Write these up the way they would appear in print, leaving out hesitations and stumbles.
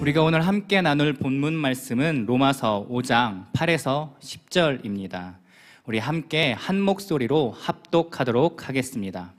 우리가 오늘 함께 나눌 본문 말씀은 로마서 5장 8에서 10절입니다. 우리 함께 한 목소리로 합독하도록 하겠습니다.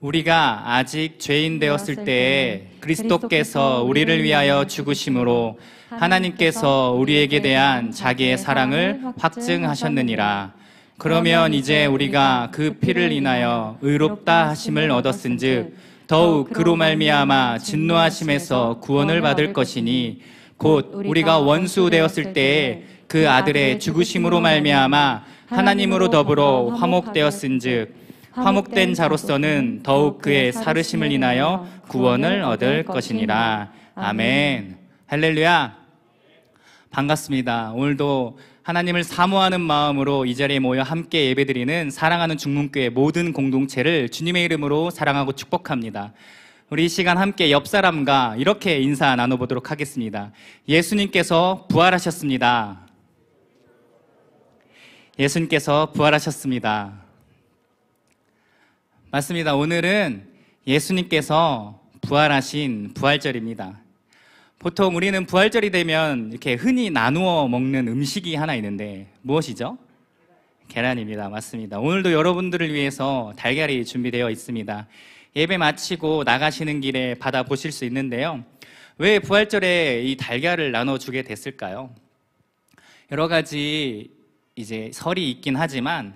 우리가 아직 죄인 되었을 때에 그리스도께서 우리를 위하여 죽으심으로 하나님께서 우리에게 대한 자기의 사랑을 확증하셨느니라. 그러면 이제 우리가 그 피를 인하여 의롭다 하심을 얻었은즉 더욱 그로 말미암아 진노하심에서 구원을 받을 것이니 곧 우리가 원수 되었을 때에 그 아들의 죽으심으로 말미암아 하나님으로 더불어 화목되었은즉 화목된 자로서는 더욱 그의 살으심을 인하여 구원을 얻을 것이니라. 아멘. 할렐루야. 반갑습니다. 오늘도 하나님을 사모하는 마음으로 이 자리에 모여 함께 예배드리는 사랑하는 중문교회 모든 공동체를 주님의 이름으로 사랑하고 축복합니다. 우리 이 시간 함께 옆 사람과 이렇게 인사 나눠보도록 하겠습니다. 예수님께서 부활하셨습니다. 예수님께서 부활하셨습니다. 맞습니다. 오늘은 예수님께서 부활하신 부활절입니다. 보통 우리는 부활절이 되면 이렇게 흔히 나누어 먹는 음식이 하나 있는데 무엇이죠? 계란입니다. 맞습니다. 오늘도 여러분들을 위해서 달걀이 준비되어 있습니다. 예배 마치고 나가시는 길에 받아보실 수 있는데요. 왜 부활절에 이 달걀을 나눠주게 됐을까요? 여러 가지 이제 설이 있긴 하지만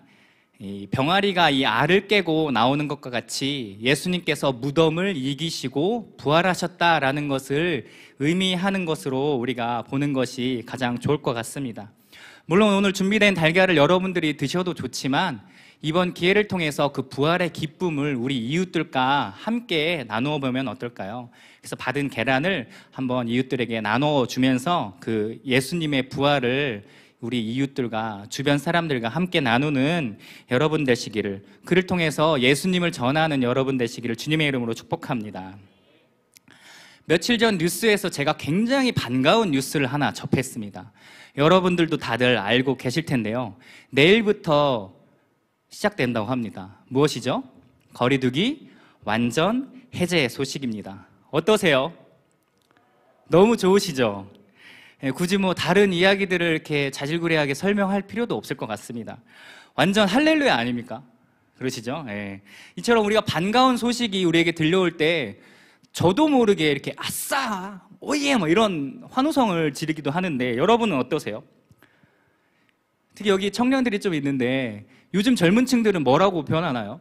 이 병아리가 이 알을 깨고 나오는 것과 같이 예수님께서 무덤을 이기시고 부활하셨다라는 것을 의미하는 것으로 우리가 보는 것이 가장 좋을 것 같습니다. 물론 오늘 준비된 달걀을 여러분들이 드셔도 좋지만 이번 기회를 통해서 그 부활의 기쁨을 우리 이웃들과 함께 나누어 보면 어떨까요? 그래서 받은 계란을 한번 이웃들에게 나누어 주면서 그 예수님의 부활을 우리 이웃들과 주변 사람들과 함께 나누는 여러분 되시기를, 그를 통해서 예수님을 전하는 여러분 되시기를 주님의 이름으로 축복합니다. 며칠 전 뉴스에서 제가 굉장히 반가운 뉴스를 하나 접했습니다. 여러분들도 다들 알고 계실 텐데요. 내일부터 시작된다고 합니다. 무엇이죠? 거리두기 완전 해제 소식입니다. 어떠세요? 너무 좋으시죠? 굳이 뭐 다른 이야기들을 이렇게 자질구레하게 설명할 필요도 없을 것 같습니다. 완전 할렐루야 아닙니까? 그러시죠? 예. 이처럼 우리가 반가운 소식이 우리에게 들려올 때 저도 모르게 이렇게 아싸, 오예 뭐 이런 환호성을 지르기도 하는데 여러분은 어떠세요? 특히 여기 청년들이 좀 있는데 요즘 젊은 층들은 뭐라고 표현하나요?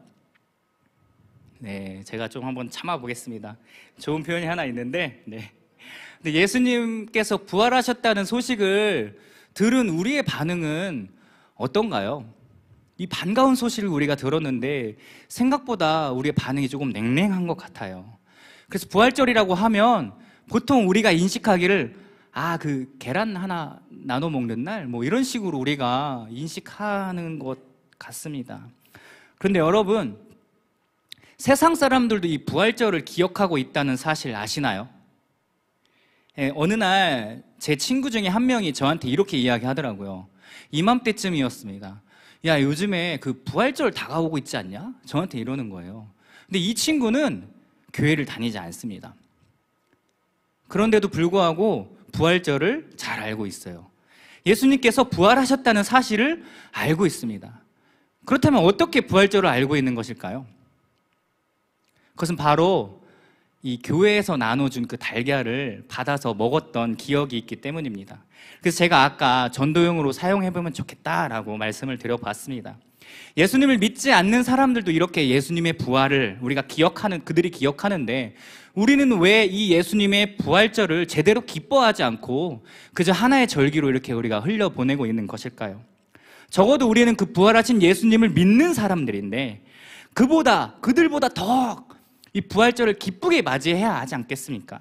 네, 제가 좀 한번 참아보겠습니다. 좋은 표현이 하나 있는데 근데 예수님께서 부활하셨다는 소식을 들은 우리의 반응은 어떤가요? 이 반가운 소식을 우리가 들었는데 생각보다 우리의 반응이 조금 냉랭한 것 같아요. 그래서 부활절이라고 하면 보통 우리가 인식하기를 그 계란 하나 나눠 먹는 날 뭐 이런 식으로 우리가 인식하는 것 같습니다. 그런데 여러분, 세상 사람들도 이 부활절을 기억하고 있다는 사실 아시나요? 어느 날 제 친구 중에 한 명이 저한테 이렇게 이야기하더라고요. 이맘때쯤이었습니다. 야, 요즘에 그 부활절 다가오고 있지 않냐? 저한테 이러는 거예요. 근데 이 친구는 교회를 다니지 않습니다. 그런데도 불구하고 부활절을 잘 알고 있어요. 예수님께서 부활하셨다는 사실을 알고 있습니다. 그렇다면 어떻게 부활절을 알고 있는 것일까요? 그것은 바로 이 교회에서 나눠준 그 달걀을 받아서 먹었던 기억이 있기 때문입니다. 그래서 제가 아까 전도용으로 사용해보면 좋겠다라고 말씀을 드려봤습니다. 예수님을 믿지 않는 사람들도 이렇게 예수님의 부활을 우리가 그들이 기억하는데 우리는 왜 이 예수님의 부활절을 제대로 기뻐하지 않고 그저 하나의 절기로 이렇게 우리가 흘려보내고 있는 것일까요? 적어도 우리는 그 부활하신 예수님을 믿는 사람들인데 그들보다 더 이 부활절을 기쁘게 맞이해야 하지 않겠습니까?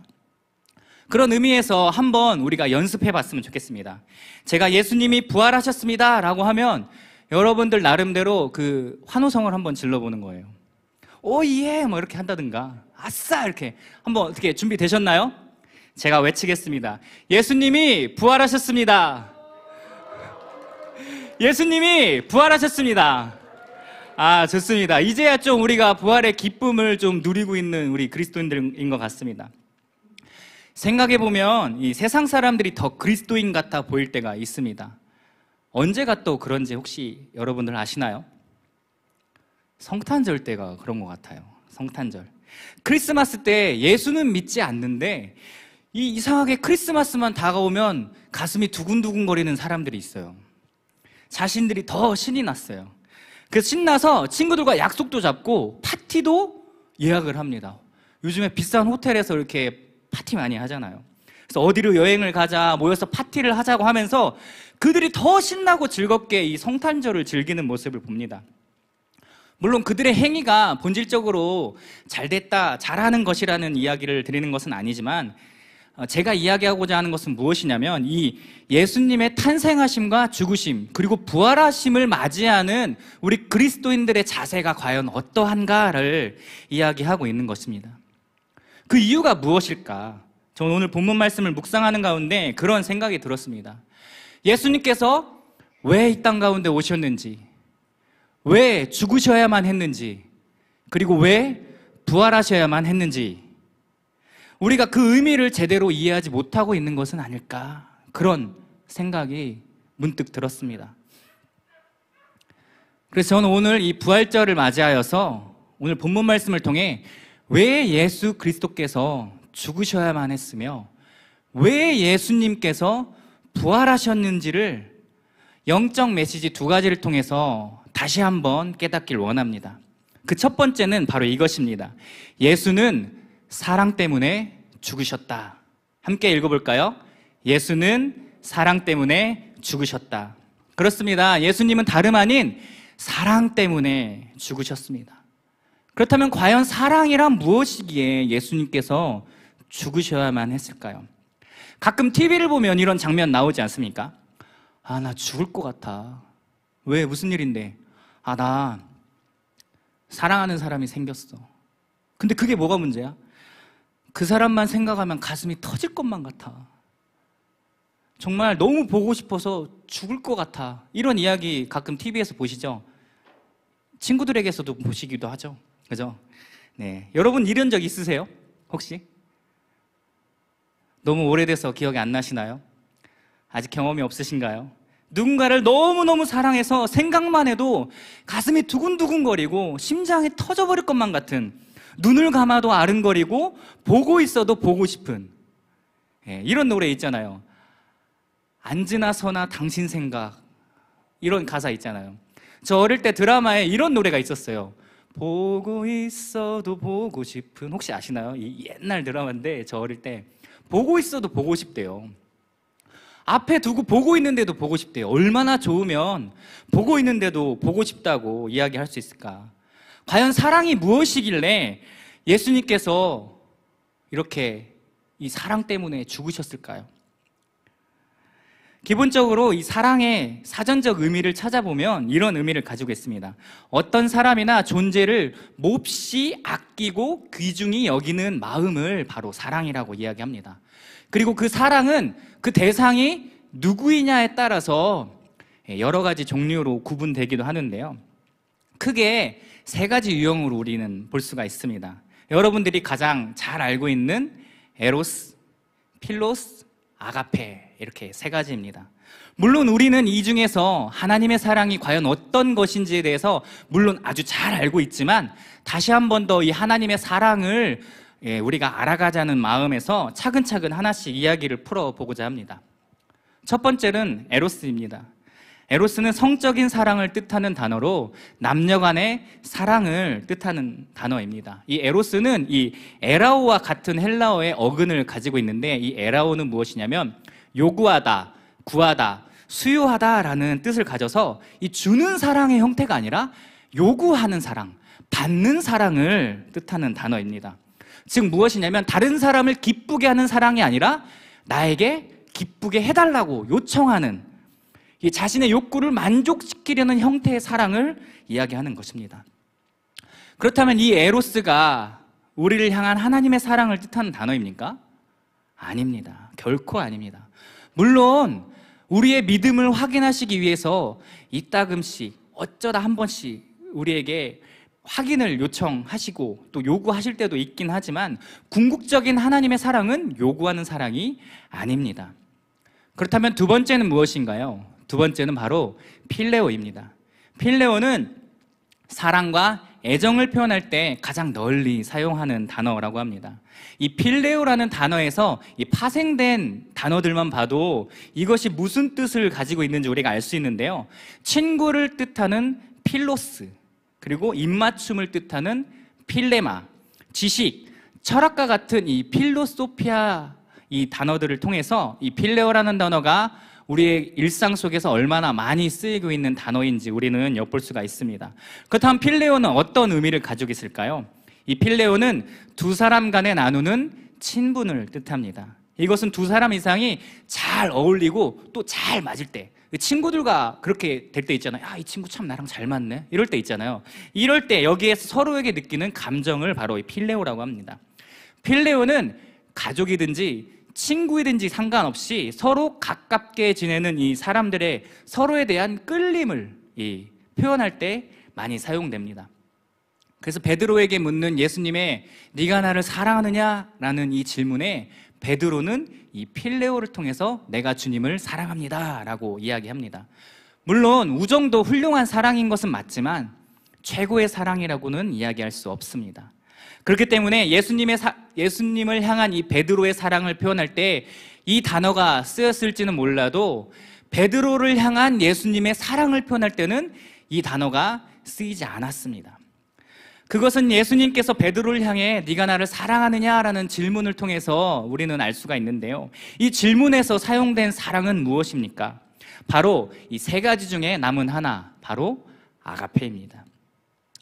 그런 의미에서 한번 우리가 연습해 봤으면 좋겠습니다. 제가 예수님이 부활하셨습니다 라고 하면 여러분들 나름대로 그 환호성을 한번 질러보는 거예요. 오예 뭐 이렇게 한다든가 아싸 이렇게 한번 어떻게 준비되셨나요? 제가 외치겠습니다. 예수님이 부활하셨습니다. 예수님이 부활하셨습니다. 좋습니다. 이제야 좀 우리가 부활의 기쁨을 좀 누리고 있는 우리 그리스도인들인 것 같습니다. 생각해보면 이 세상 사람들이 더 그리스도인 같아 보일 때가 있습니다. 언제가 또 그런지 혹시 여러분들 아시나요? 성탄절 때가 그런 것 같아요. 성탄절. 크리스마스 때 예수는 믿지 않는데 이상하게 크리스마스만 다가오면 가슴이 두근두근거리는 사람들이 있어요. 자신들이 더 신이 났어요. 그래서 신나서 친구들과 약속도 잡고 파티도 예약을 합니다. 요즘에 비싼 호텔에서 이렇게 파티 많이 하잖아요. 그래서 어디로 여행을 가자, 모여서 파티를 하자고 하면서 그들이 더 신나고 즐겁게 이 성탄절을 즐기는 모습을 봅니다. 물론 그들의 행위가 본질적으로 잘됐다, 잘하는 것이라는 이야기를 드리는 것은 아니지만 제가 이야기하고자 하는 것은 무엇이냐면 이 예수님의 탄생하심과 죽으심 그리고 부활하심을 맞이하는 우리 그리스도인들의 자세가 과연 어떠한가를 이야기하고 있는 것입니다. 그 이유가 무엇일까? 저는 오늘 본문 말씀을 묵상하는 가운데 그런 생각이 들었습니다. 예수님께서 왜 이 땅 가운데 오셨는지, 왜 죽으셔야만 했는지, 그리고 왜 부활하셔야만 했는지 우리가 그 의미를 제대로 이해하지 못하고 있는 것은 아닐까, 그런 생각이 문득 들었습니다. 그래서 저는 오늘 이 부활절을 맞이하여서 오늘 본문 말씀을 통해 왜 예수 그리스도께서 죽으셔야만 했으며 왜 예수님께서 부활하셨는지를 영적 메시지 두 가지를 통해서 다시 한번 깨닫길 원합니다. 그 첫 번째는 바로 이것입니다. 예수는 사랑 때문에 죽으셨다. 함께 읽어볼까요? 예수는 사랑 때문에 죽으셨다. 그렇습니다. 예수님은 다름 아닌 사랑 때문에 죽으셨습니다. 그렇다면 과연 사랑이란 무엇이기에 예수님께서 죽으셔야만 했을까요? 가끔 TV를 보면 이런 장면 나오지 않습니까? 아, 나 죽을 것 같아. 왜? 무슨 일인데? 아, 나 사랑하는 사람이 생겼어. 근데 그게 뭐가 문제야? 그 사람만 생각하면 가슴이 터질 것만 같아. 정말 너무 보고 싶어서 죽을 것 같아. 이런 이야기 가끔 TV에서 보시죠? 친구들에게서도 보시기도 하죠. 그죠? 네. 여러분 이런 적 있으세요? 혹시? 너무 오래돼서 기억이 안 나시나요? 아직 경험이 없으신가요? 누군가를 너무너무 사랑해서 생각만 해도 가슴이 두근두근거리고 심장이 터져버릴 것만 같은, 눈을 감아도 아른거리고 보고 있어도 보고 싶은, 이런 노래 있잖아요. 앉으나 서나 당신 생각, 이런 가사 있잖아요. 저 어릴 때 드라마에 이런 노래가 있었어요. 보고 있어도 보고 싶은, 혹시 아시나요? 이 옛날 드라마인데 저 어릴 때 보고 있어도 보고 싶대요. 앞에 두고 보고 있는데도 보고 싶대요. 얼마나 좋으면 보고 있는데도 보고 싶다고 이야기할 수 있을까? 과연 사랑이 무엇이길래 예수님께서 이렇게 이 사랑 때문에 죽으셨을까요? 기본적으로 이 사랑의 사전적 의미를 찾아보면 이런 의미를 가지고 있습니다. 어떤 사람이나 존재를 몹시 아끼고 귀중히 여기는 마음을 바로 사랑이라고 이야기합니다. 그리고 그 사랑은 그 대상이 누구이냐에 따라서 여러 가지 종류로 구분되기도 하는데요. 크게 세 가지 유형으로 우리는 볼 수가 있습니다. 여러분들이 가장 잘 알고 있는 에로스, 필로스, 아가페, 이렇게 세 가지입니다. 물론 우리는 이 중에서 하나님의 사랑이 과연 어떤 것인지에 대해서 물론 아주 잘 알고 있지만 다시 한 번 더 이 하나님의 사랑을 우리가 알아가자는 마음에서 차근차근 하나씩 이야기를 풀어보고자 합니다. 첫 번째는 에로스입니다. 에로스는 성적인 사랑을 뜻하는 단어로 남녀 간의 사랑을 뜻하는 단어입니다. 이 에로스는 이 에라오와 같은 헬라어의 어근을 가지고 있는데 이 에라오는 무엇이냐면 요구하다, 구하다, 수요하다라는 뜻을 가져서 이 주는 사랑의 형태가 아니라 요구하는 사랑, 받는 사랑을 뜻하는 단어입니다. 즉 무엇이냐면 다른 사람을 기쁘게 하는 사랑이 아니라 나에게 기쁘게 해달라고 요청하는, 이 자신의 욕구를 만족시키려는 형태의 사랑을 이야기하는 것입니다. 그렇다면 이 에로스가 우리를 향한 하나님의 사랑을 뜻하는 단어입니까? 아닙니다. 결코 아닙니다. 물론 우리의 믿음을 확인하시기 위해서 이따금씩 어쩌다 한 번씩 우리에게 확인을 요청하시고 또 요구하실 때도 있긴 하지만 궁극적인 하나님의 사랑은 요구하는 사랑이 아닙니다. 그렇다면 두 번째는 무엇인가요? 두 번째는 바로 필레오입니다. 필레오는 사랑과 애정을 표현할 때 가장 널리 사용하는 단어라고 합니다. 이 필레오라는 단어에서 이 파생된 단어들만 봐도 이것이 무슨 뜻을 가지고 있는지 우리가 알 수 있는데요. 친구를 뜻하는 필로스, 그리고 입맞춤을 뜻하는 필레마, 지식, 철학과 같은 이 필로소피아 이 단어들을 통해서 이 필레오라는 단어가 우리의 일상 속에서 얼마나 많이 쓰이고 있는 단어인지 우리는 엿볼 수가 있습니다. 그렇다면 필레오는 어떤 의미를 가지고 있을까요? 이 필레오는 두 사람 간에 나누는 친분을 뜻합니다. 이것은 두 사람 이상이 잘 어울리고 또 잘 맞을 때, 친구들과 그렇게 될 때 있잖아요. 이 친구 참 나랑 잘 맞네, 이럴 때 있잖아요. 이럴 때 여기에서 서로에게 느끼는 감정을 바로 이 필레오라고 합니다. 필레오는 가족이든지 친구이든지 상관없이 서로 가깝게 지내는 이 사람들의 서로에 대한 끌림을 표현할 때 많이 사용됩니다. 그래서 베드로에게 묻는 예수님의 네가 나를 사랑하느냐라는 이 질문에 베드로는 이 필레오를 통해서 내가 주님을 사랑합니다 라고 이야기합니다. 물론 우정도 훌륭한 사랑인 것은 맞지만 최고의 사랑이라고는 이야기할 수 없습니다. 그렇기 때문에 예수님을 향한 이 베드로의 사랑을 표현할 때 이 단어가 쓰였을지는 몰라도 베드로를 향한 예수님의 사랑을 표현할 때는 이 단어가 쓰이지 않았습니다. 그것은 예수님께서 베드로를 향해 네가 나를 사랑하느냐라는 질문을 통해서 우리는 알 수가 있는데요. 이 질문에서 사용된 사랑은 무엇입니까? 바로 이 세 가지 중에 남은 하나, 바로 아가페입니다.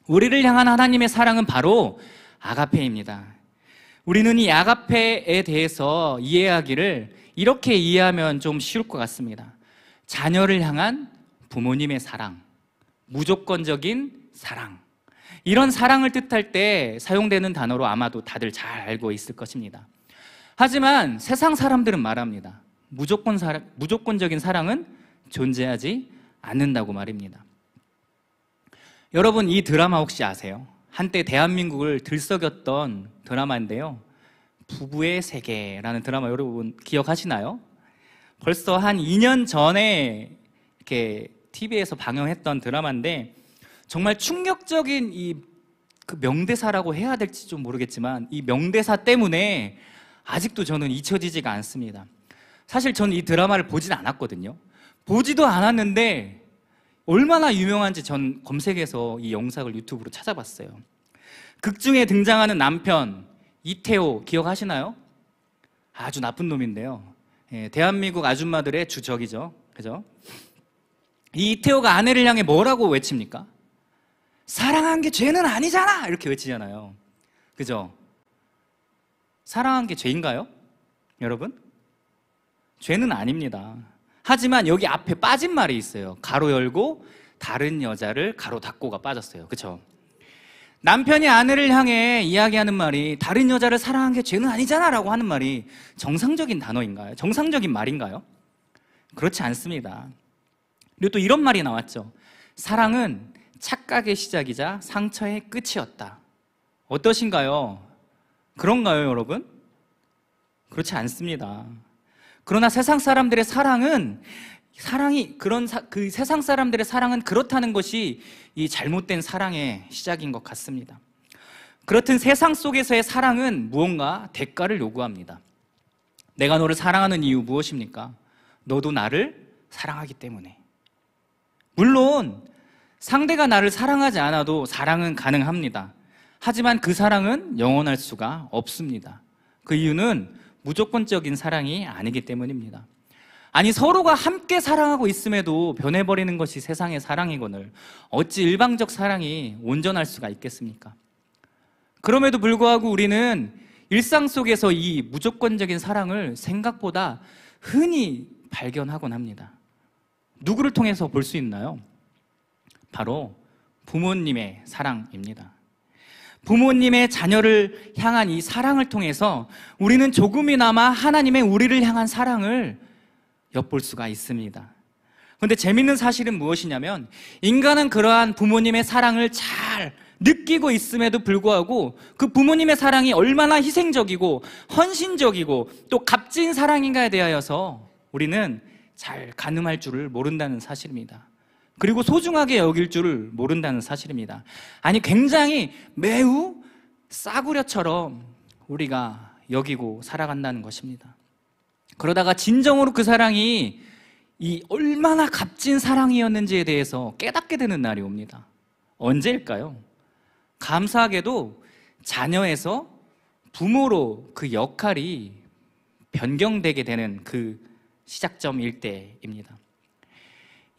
우리를 향한 하나님의 사랑은 바로 아가페입니다. 우리는 이 아가페에 대해서 이해하기를 이렇게 이해하면 좀 쉬울 것 같습니다. 자녀를 향한 부모님의 사랑, 무조건적인 사랑, 이런 사랑을 뜻할 때 사용되는 단어로 아마도 다들 잘 알고 있을 것입니다. 하지만 세상 사람들은 말합니다. 무조건적인 사랑은 존재하지 않는다고 말입니다. 여러분, 이 드라마 혹시 아세요? 한때 대한민국을 들썩였던 드라마인데요. 부부의 세계라는 드라마 여러분 기억하시나요? 벌써 한 2년 전에 이렇게 TV에서 방영했던 드라마인데 정말 충격적인 그 명대사라고 해야 될지 좀 모르겠지만 이 명대사 때문에 아직도 저는 잊혀지지가 않습니다. 사실 저는 이 드라마를 보진 않았거든요. 보지도 않았는데 얼마나 유명한지 전 검색해서 이 영상을 유튜브로 찾아봤어요. 극중에 등장하는 남편 이태호 기억하시나요? 아주 나쁜 놈인데요. 대한민국 아줌마들의 주적이죠. 그죠? 이 이태호가 아내를 향해 뭐라고 외칩니까? 사랑한 게 죄는 아니잖아! 이렇게 외치잖아요. 그죠? 사랑한 게 죄인가요? 여러분? 죄는 아닙니다. 하지만 여기 앞에 빠진 말이 있어요. 가로 열고 다른 여자를 가로 닫고가 빠졌어요. 그쵸? 남편이 아내를 향해 이야기하는 말이 다른 여자를 사랑한 게 죄는 아니잖아 라고 하는 말이 정상적인 단어인가요? 정상적인 말인가요? 그렇지 않습니다. 그리고 또 이런 말이 나왔죠. 사랑은 착각의 시작이자 상처의 끝이었다. 어떠신가요? 그런가요, 여러분? 그렇지 않습니다. 그러나 세상 사람들의 사랑은 그 세상 사람들의 사랑은 그렇다는 것이 이 잘못된 사랑의 시작인 것 같습니다. 그렇든 세상 속에서의 사랑은 무언가 대가를 요구합니다. 내가 너를 사랑하는 이유 무엇입니까? 너도 나를 사랑하기 때문에. 물론 상대가 나를 사랑하지 않아도 사랑은 가능합니다. 하지만 그 사랑은 영원할 수가 없습니다. 그 이유는 무조건적인 사랑이 아니기 때문입니다. 아니, 서로가 함께 사랑하고 있음에도 변해버리는 것이 세상의 사랑이거늘 어찌 일방적 사랑이 온전할 수가 있겠습니까? 그럼에도 불구하고 우리는 일상 속에서 이 무조건적인 사랑을 생각보다 흔히 발견하곤 합니다. 누구를 통해서 볼 수 있나요? 바로 부모님의 사랑입니다. 부모님의 자녀를 향한 이 사랑을 통해서 우리는 조금이나마 하나님의 우리를 향한 사랑을 엿볼 수가 있습니다. 그런데 재밌는 사실은 무엇이냐면 인간은 그러한 부모님의 사랑을 잘 느끼고 있음에도 불구하고 그 부모님의 사랑이 얼마나 희생적이고 헌신적이고 또 값진 사랑인가에 대하여서 우리는 잘 가늠할 줄을 모른다는 사실입니다. 그리고 소중하게 여길 줄을 모른다는 사실입니다. 아니, 굉장히 매우 싸구려처럼 우리가 여기고 살아간다는 것입니다. 그러다가 진정으로 그 사랑이 이 얼마나 값진 사랑이었는지에 대해서 깨닫게 되는 날이 옵니다. 언제일까요? 감사하게도 자녀에서 부모로 그 역할이 변경되게 되는 그 시작점일 때입니다.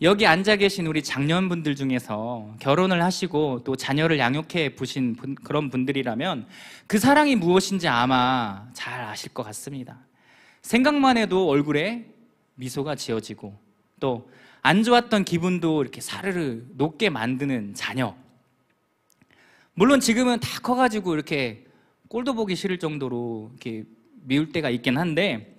여기 앉아 계신 우리 장년분들 중에서 결혼을 하시고 또 자녀를 양육해 보신 그런 분들이라면 그 사랑이 무엇인지 아마 잘 아실 것 같습니다. 생각만 해도 얼굴에 미소가 지어지고 또 안 좋았던 기분도 이렇게 사르르 녹게 만드는 자녀. 물론 지금은 다 커가지고 이렇게 꼴도 보기 싫을 정도로 이렇게 미울 때가 있긴 한데,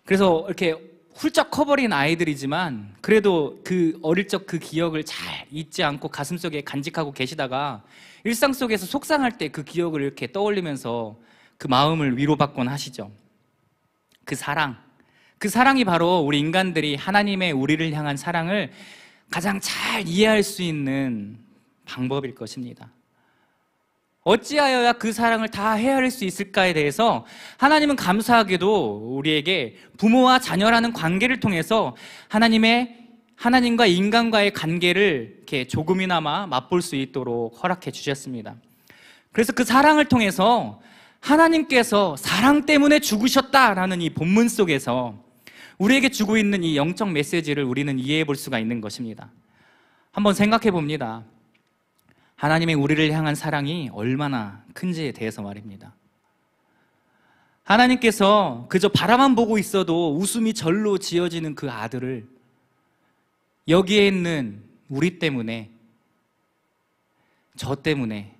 그래서 이렇게 훌쩍 커버린 아이들이지만 그래도 그 어릴 적 그 기억을 잘 잊지 않고 가슴속에 간직하고 계시다가 일상 속에서 속상할 때 그 기억을 이렇게 떠올리면서 그 마음을 위로받곤 하시죠. 그 사랑이 바로 우리 인간들이 하나님의 우리를 향한 사랑을 가장 잘 이해할 수 있는 방법일 것입니다. 어찌하여야 그 사랑을 다 헤아릴 수 있을까에 대해서 하나님은 감사하게도 우리에게 부모와 자녀라는 관계를 통해서 하나님과 인간과의 관계를 이렇게 조금이나마 맛볼 수 있도록 허락해 주셨습니다. 그래서 그 사랑을 통해서 하나님께서 사랑 때문에 죽으셨다라는 이 본문 속에서 우리에게 주고 있는 이 영적 메시지를 우리는 이해해 볼 수가 있는 것입니다. 한번 생각해 봅니다. 하나님의 우리를 향한 사랑이 얼마나 큰지에 대해서 말입니다. 하나님께서 그저 바라만 보고 있어도 웃음이 절로 지어지는 그 아들을 여기에 있는 우리 때문에, 저 때문에,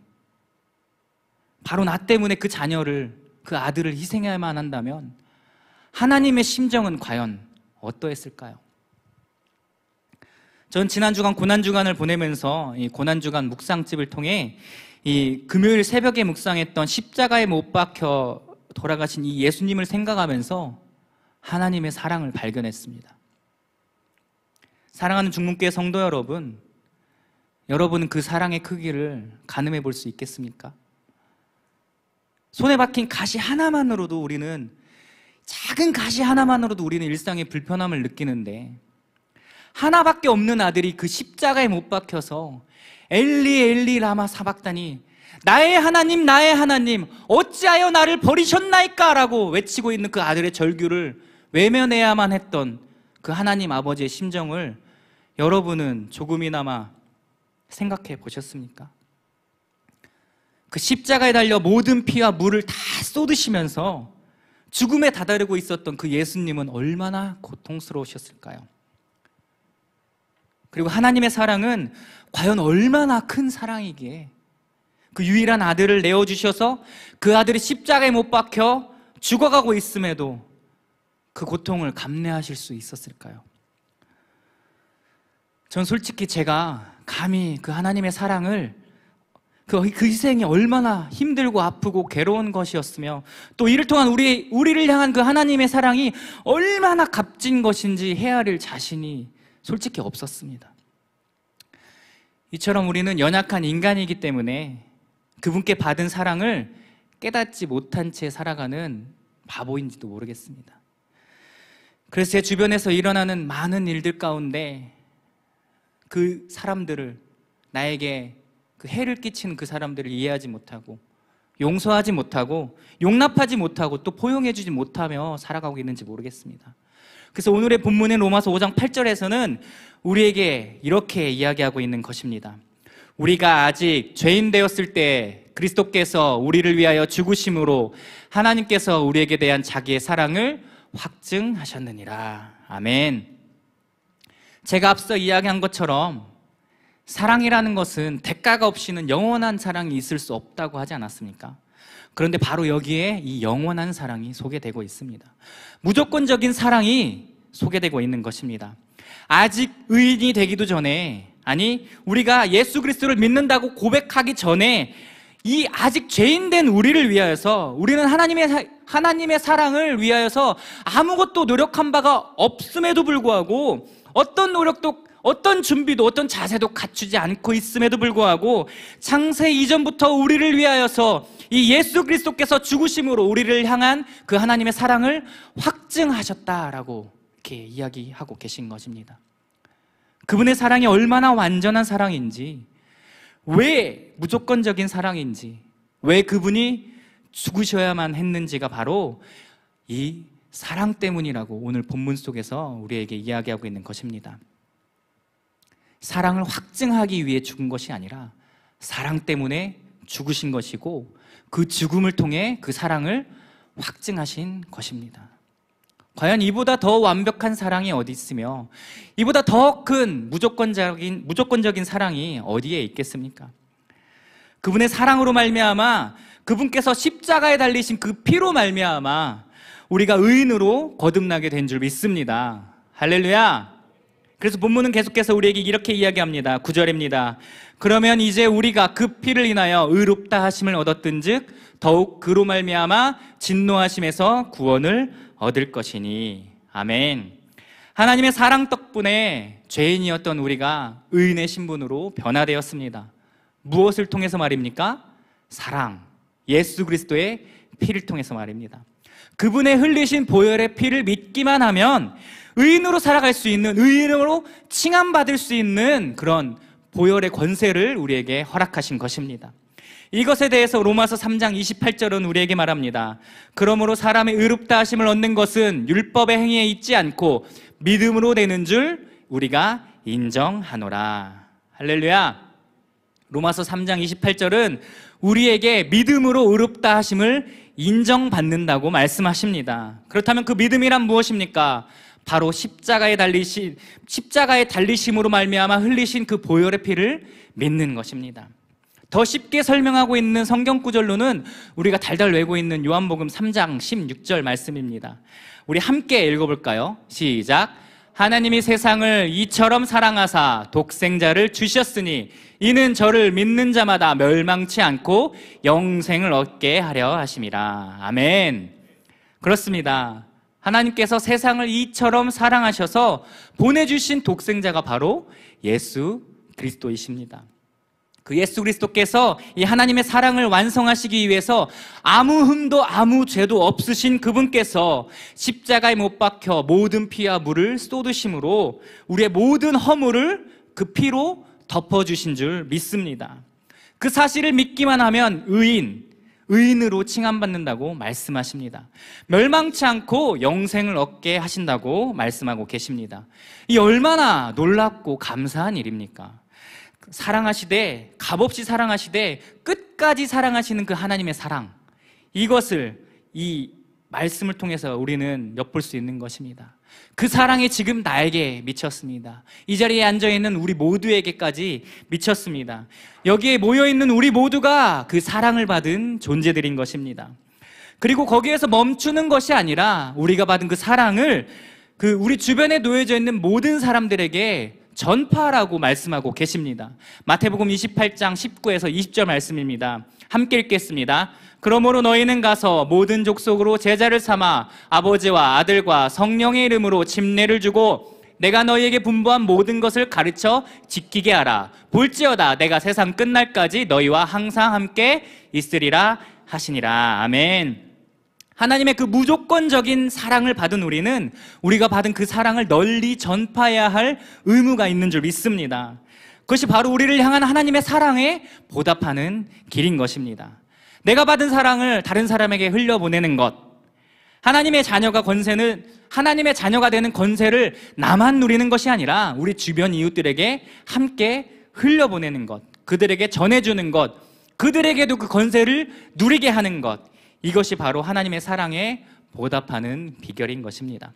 바로 나 때문에 그 자녀를, 그 아들을 희생해야만 한다면 하나님의 심정은 과연 어떠했을까요? 전 지난 주간 고난주간을 보내면서 이 고난주간 묵상집을 통해 이 금요일 새벽에 묵상했던 십자가에 못 박혀 돌아가신 이 예수님을 생각하면서 하나님의 사랑을 발견했습니다. 사랑하는 중문교회 성도 여러분, 여러분은 그 사랑의 크기를 가늠해 볼 수 있겠습니까? 손에 박힌 가시 하나만으로도 작은 가시 하나만으로도 우리는 일상의 불편함을 느끼는데, 하나밖에 없는 아들이 그 십자가에 못 박혀서 엘리 엘리 라마 사박다니, 나의 하나님 나의 하나님 어찌하여 나를 버리셨나이까 라고 외치고 있는 그 아들의 절규를 외면해야만 했던 그 하나님 아버지의 심정을 여러분은 조금이나마 생각해 보셨습니까? 그 십자가에 달려 모든 피와 물을 다 쏟으시면서 죽음에 다다르고 있었던 그 예수님은 얼마나 고통스러우셨을까요? 그리고 하나님의 사랑은 과연 얼마나 큰 사랑이기에 그 유일한 아들을 내어주셔서 그 아들이 십자가에 못 박혀 죽어가고 있음에도 그 고통을 감내하실 수 있었을까요? 전 솔직히 제가 감히 그 하나님의 사랑을, 그 희생이 얼마나 힘들고 아프고 괴로운 것이었으며 또 이를 통한 우리를 향한 그 하나님의 사랑이 얼마나 값진 것인지 헤아릴 자신이 솔직히 없었습니다. 이처럼 우리는 연약한 인간이기 때문에 그분께 받은 사랑을 깨닫지 못한 채 살아가는 바보인지도 모르겠습니다. 그래서 제 주변에서 일어나는 많은 일들 가운데 그 사람들을, 나에게 그 해를 끼치는 그 사람들을 이해하지 못하고 용서하지 못하고 용납하지 못하고 또 포용해주지 못하며 살아가고 있는지 모르겠습니다. 그래서 오늘의 본문인 로마서 5장 8절에서는 우리에게 이렇게 이야기하고 있는 것입니다. 우리가 아직 죄인 되었을 때 그리스도께서 우리를 위하여 죽으심으로 하나님께서 우리에게 대한 자기의 사랑을 확증하셨느니라. 아멘. 제가 앞서 이야기한 것처럼 사랑이라는 것은 대가가 없이는 영원한 사랑이 있을 수 없다고 하지 않았습니까? 그런데 바로 여기에 이 영원한 사랑이 소개되고 있습니다. 무조건적인 사랑이 소개되고 있는 것입니다. 아직 의인이 되기도 전에, 아니, 우리가 예수 그리스도를 믿는다고 고백하기 전에 이 아직 죄인된 우리를 위하여서, 우리는 하나님의 사랑을 위하여서 아무것도 노력한 바가 없음에도 불구하고, 어떤 노력도, 어떤 준비도, 어떤 자세도 갖추지 않고 있음에도 불구하고 창세 이전부터 우리를 위하여서 이 예수 그리스도께서 죽으심으로 우리를 향한 그 하나님의 사랑을 확증하셨다라고 이렇게 이야기하고 계신 것입니다. 그분의 사랑이 얼마나 완전한 사랑인지, 왜 무조건적인 사랑인지, 왜 그분이 죽으셔야만 했는지가 바로 이 사랑 때문이라고 오늘 본문 속에서 우리에게 이야기하고 있는 것입니다. 사랑을 확증하기 위해 죽은 것이 아니라 사랑 때문에 죽으신 것이고, 그 죽음을 통해 그 사랑을 확증하신 것입니다. 과연 이보다 더 완벽한 사랑이 어디 있으며 이보다 더 큰 무조건적인 사랑이 어디에 있겠습니까? 그분의 사랑으로 말미암아, 그분께서 십자가에 달리신 그 피로 말미암아 우리가 의인으로 거듭나게 된 줄 믿습니다. 할렐루야. 그래서 본문은 계속해서 우리에게 이렇게 이야기합니다. 9절입니다. 그러면 이제 우리가 그 피를 인하여 의롭다 하심을 얻었든즉 더욱 그로 말미암아 진노하심에서 구원을 얻을 것이니. 아멘. 하나님의 사랑 덕분에 죄인이었던 우리가 의인의 신분으로 변화되었습니다. 무엇을 통해서 말입니까? 사랑, 예수 그리스도의 피를 통해서 말입니다. 그분의 흘리신 보혈의 피를 믿기만 하면 의인으로 살아갈 수 있는, 의인으로 칭함받을 수 있는 그런 보혈의 권세를 우리에게 허락하신 것입니다. 이것에 대해서 로마서 3장 28절은 우리에게 말합니다. 그러므로 사람의 의롭다 하심을 얻는 것은 율법의 행위에 있지 않고 믿음으로 되는 줄 우리가 인정하노라. 할렐루야. 로마서 3장 28절은 우리에게 믿음으로 의롭다 하심을 인정받는다고 말씀하십니다. 그렇다면 그 믿음이란 무엇입니까? 바로 십자가에 달리심으로 말미암아 흘리신 그 보혈의 피를 믿는 것입니다. 더 쉽게 설명하고 있는 성경 구절로는 우리가 달달 외고 있는 요한복음 3장 16절 말씀입니다. 우리 함께 읽어볼까요? 시작. 하나님이 세상을 이처럼 사랑하사 독생자를 주셨으니 이는 저를 믿는 자마다 멸망치 않고 영생을 얻게 하려 하심이라. 아멘. 그렇습니다. 하나님께서 세상을 이처럼 사랑하셔서 보내주신 독생자가 바로 예수 그리스도이십니다. 그 예수 그리스도께서 이 하나님의 사랑을 완성하시기 위해서 아무 흠도 아무 죄도 없으신 그분께서 십자가에 못 박혀 모든 피와 물을 쏟으심으로 우리의 모든 허물을 그 피로 덮어주신 줄 믿습니다. 그 사실을 믿기만 하면 의인으로 칭함받는다고 말씀하십니다. 멸망치 않고 영생을 얻게 하신다고 말씀하고 계십니다. 이 얼마나 놀랍고 감사한 일입니까? 사랑하시되, 값없이 사랑하시되 끝까지 사랑하시는 그 하나님의 사랑, 이것을 이 말씀을 통해서 우리는 엿볼 수 있는 것입니다. 그 사랑이 지금 나에게 미쳤습니다. 이 자리에 앉아있는 우리 모두에게까지 미쳤습니다. 여기에 모여있는 우리 모두가 그 사랑을 받은 존재들인 것입니다. 그리고 거기에서 멈추는 것이 아니라 우리가 받은 그 사랑을 우리 주변에 놓여져 있는 모든 사람들에게 전파하라고 말씀하고 계십니다. 마태복음 28장 19에서 20절 말씀입니다. 함께 읽겠습니다. 그러므로 너희는 가서 모든 족속으로 제자를 삼아 아버지와 아들과 성령의 이름으로 침례를 주고 내가 너희에게 분부한 모든 것을 가르쳐 지키게 하라. 볼지어다 내가 세상 끝날까지 너희와 항상 함께 있으리라 하시니라. 아멘. 하나님의 그 무조건적인 사랑을 받은 우리는 우리가 받은 그 사랑을 널리 전파해야 할 의무가 있는 줄 믿습니다. 그것이 바로 우리를 향한 하나님의 사랑에 보답하는 길인 것입니다. 내가 받은 사랑을 다른 사람에게 흘려보내는 것, 하나님의 자녀가 되는 권세를 나만 누리는 것이 아니라 우리 주변 이웃들에게 함께 흘려보내는 것, 그들에게 전해주는 것, 그들에게도 그 권세를 누리게 하는 것, 이것이 바로 하나님의 사랑에 보답하는 비결인 것입니다.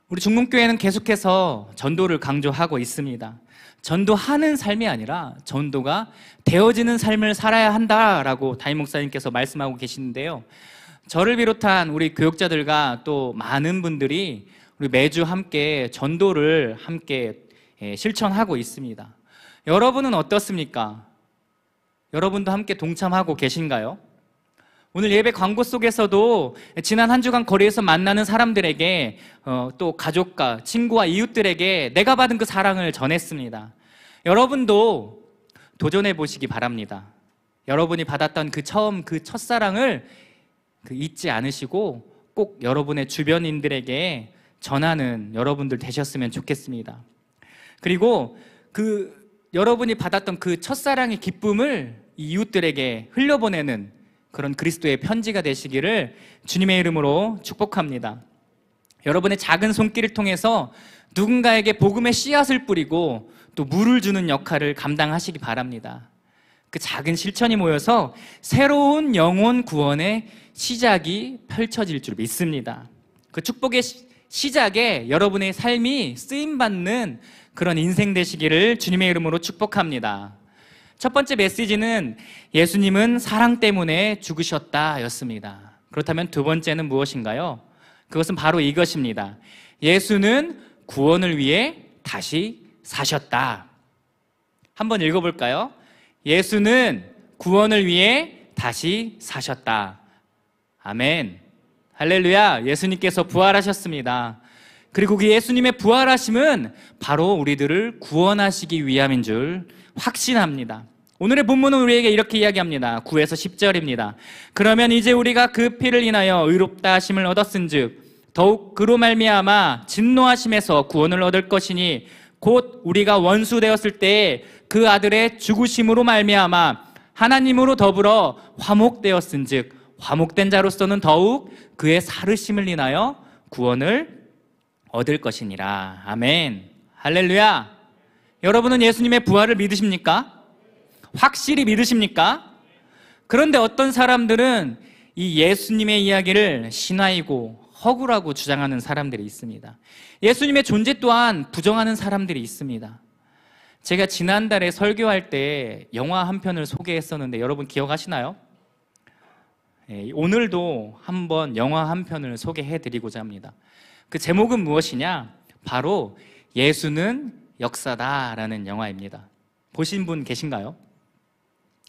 우리 중문교회는 계속해서 전도를 강조하고 있습니다. 전도하는 삶이 아니라 전도가 되어지는 삶을 살아야 한다라고 담임 목사님께서 말씀하고 계시는데요. 저를 비롯한 우리 교역자들과 또 많은 분들이 우리 매주 함께 전도를 함께 실천하고 있습니다. 여러분은 어떻습니까? 여러분도 함께 동참하고 계신가요? 오늘 예배 광고 속에서도 지난 한 주간 거리에서 만나는 사람들에게 또 가족과 친구와 이웃들에게 내가 받은 그 사랑을 전했습니다. 여러분도 도전해 보시기 바랍니다. 여러분이 받았던 그 첫사랑을 잊지 않으시고 꼭 여러분의 주변인들에게 전하는 여러분들 되셨으면 좋겠습니다. 그리고 여러분이 받았던 그 첫사랑의 기쁨을 이웃들에게 흘려보내는 그런 그리스도의 편지가 되시기를 주님의 이름으로 축복합니다. 여러분의 작은 손길을 통해서 누군가에게 복음의 씨앗을 뿌리고 또 물을 주는 역할을 감당하시기 바랍니다. 그 작은 실천이 모여서 새로운 영혼 구원의 시작이 펼쳐질 줄 믿습니다. 그 축복의 시작에 여러분의 삶이 쓰임받는 그런 인생 되시기를 주님의 이름으로 축복합니다. 첫 번째 메시지는 예수님은 사랑 때문에 죽으셨다 였습니다. 그렇다면 두 번째는 무엇인가요? 그것은 바로 이것입니다. 예수는 구원을 위해 다시 사셨다. 한번 읽어볼까요? 예수는 구원을 위해 다시 사셨다. 아멘. 할렐루야. 예수님께서 부활하셨습니다. 그리고 그 예수님의 부활하심은 바로 우리들을 구원하시기 위함인 줄 확신합니다. 오늘의 본문은 우리에게 이렇게 이야기합니다. 9에서 10절입니다. 그러면 이제 우리가 그 피를 인하여 의롭다 하심을 얻었은즉 더욱 그로 말미암아 진노하심에서 구원을 얻을 것이니 곧 우리가 원수 되었을 때에 그 아들의 죽으심으로 말미암아 하나님으로 더불어 화목되었은즉 화목된 자로서는 더욱 그의 살으심을 인하여 구원을 얻을 것이니라. 아멘. 할렐루야. 여러분은 예수님의 부활을 믿으십니까? 확실히 믿으십니까? 그런데 어떤 사람들은 이 예수님의 이야기를 신화이고 허구라고 주장하는 사람들이 있습니다. 예수님의 존재 또한 부정하는 사람들이 있습니다. 제가 지난달에 설교할 때 영화 한 편을 소개했었는데 여러분 기억하시나요? 오늘도 한번 영화 한 편을 소개해드리고자 합니다. 그 제목은 무엇이냐? 바로 예수는 역사다라는 영화입니다. 보신 분 계신가요?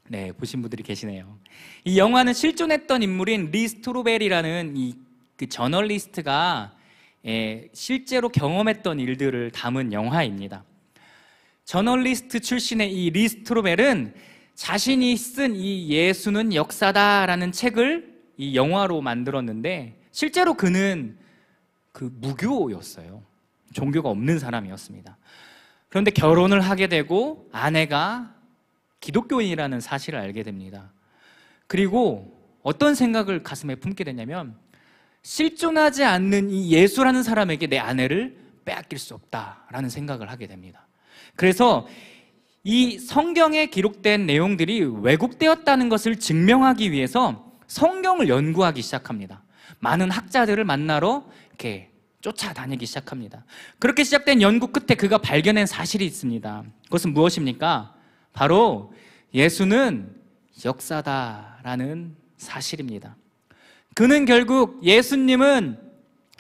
네, 보신 분들이 계시네요. 이 영화는 실존했던 인물인 리 스트로벨이라는 그 저널리스트가 실제로 경험했던 일들을 담은 영화입니다. 저널리스트 출신의 이 리 스트로벨은 자신이 쓴 이 예수는 역사다라는 책을 이 영화로 만들었는데 실제로 그는 그 무교였어요. 종교가 없는 사람이었습니다. 그런데 결혼을 하게 되고 아내가 기독교인이라는 사실을 알게 됩니다. 그리고 어떤 생각을 가슴에 품게 되냐면 실존하지 않는 이 예수라는 사람에게 내 아내를 빼앗길 수 없다라는 생각을 하게 됩니다. 그래서 이 성경에 기록된 내용들이 왜곡되었다는 것을 증명하기 위해서 성경을 연구하기 시작합니다. 많은 학자들을 만나러 이렇게 쫓아다니기 시작합니다. 그렇게 시작된 연구 끝에 그가 발견한 사실이 있습니다. 그것은 무엇입니까? 바로 예수는 역사다라는 사실입니다. 그는 결국 예수님은